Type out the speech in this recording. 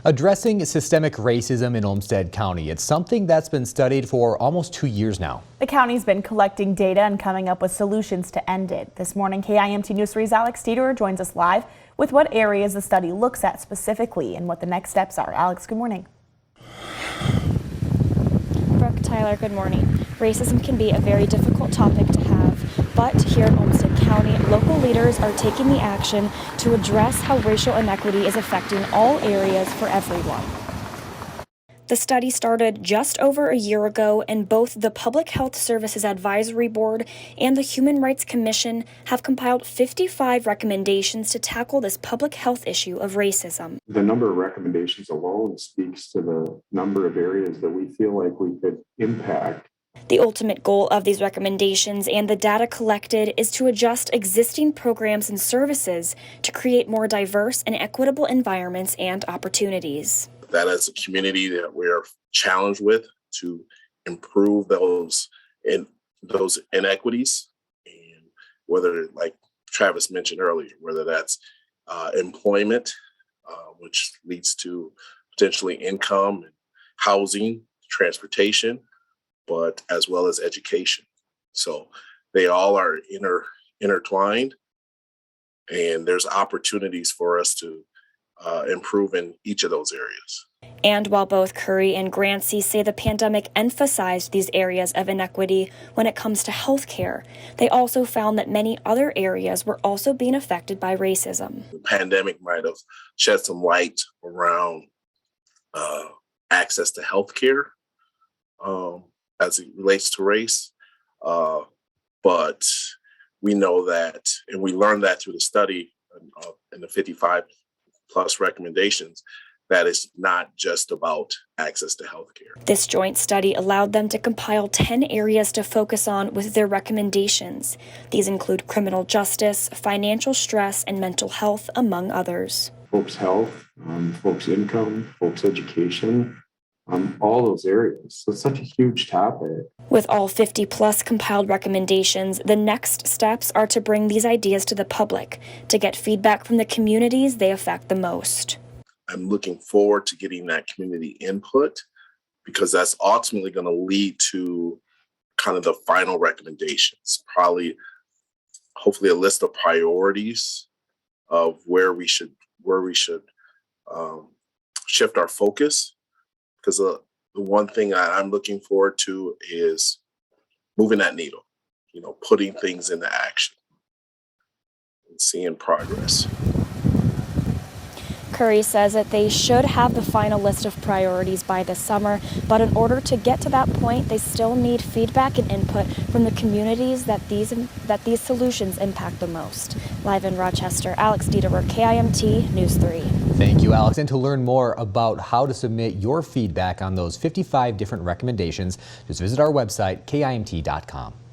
Addressing systemic racism in Olmsted County. It's something that's been studied for almost 2 years now. The county's been collecting data and coming up with solutions to end it. This morning, KIMT News 3's Alex Dieterer joins us live with what areas the study looks at specifically and what the next steps are. Alex, good morning. Brooke, Tyler, good morning. Racism can be a very difficult topic to have, but here in Olmsted County, local leaders are taking the action to address how racial inequity is affecting all areas for everyone. The study started just over a year ago, and both the Public Health Services Advisory Board and the Human Rights Commission have compiled 55 recommendations to tackle this public health issue of racism. The number of recommendations alone speaks to the number of areas that we feel like we could impact. The ultimate goal of these recommendations and the data collected is to adjust existing programs and services to create more diverse and equitable environments and opportunities. That as a community that we're challenged with to improve those inequities, and whether, like Travis mentioned earlier, whether that's employment, which leads to potentially income and housing, transportation, but as well as education. So they all are intertwined, and there's opportunities for us to improve in each of those areas. And while both Curry and Grancy say the pandemic emphasized these areas of inequity when it comes to health care, they also found that many other areas were also being affected by racism. The pandemic might have shed some light around access to health care as it relates to race, but we know that, and we learned that through the study in the 55 plus recommendations, that is not just about access to health care. This joint study allowed them to compile 10 areas to focus on with their recommendations. These include criminal justice, financial stress, and mental health, among others. Folks' health, folks' income, folks' education, all those areas. So it's such a huge topic. With all 50 plus compiled recommendations, the next steps are to bring these ideas to the public to get feedback from the communities they affect the most. I'm looking forward to getting that community input, because that's ultimately going to lead to kind of the final recommendations, hopefully a list of priorities of where we should shift our focus. Because the one thing I'm looking forward to is moving that needle, putting things into action and seeing progress. Curry says that they should have the final list of priorities by this summer, but in order to get to that point, they still need feedback and input from the communities that these solutions impact the most. Live in Rochester, Alex Dieterer, KIMT News 3. Thank you, Alex. And to learn more about how to submit your feedback on those 55 different recommendations, just visit our website, kimt.com.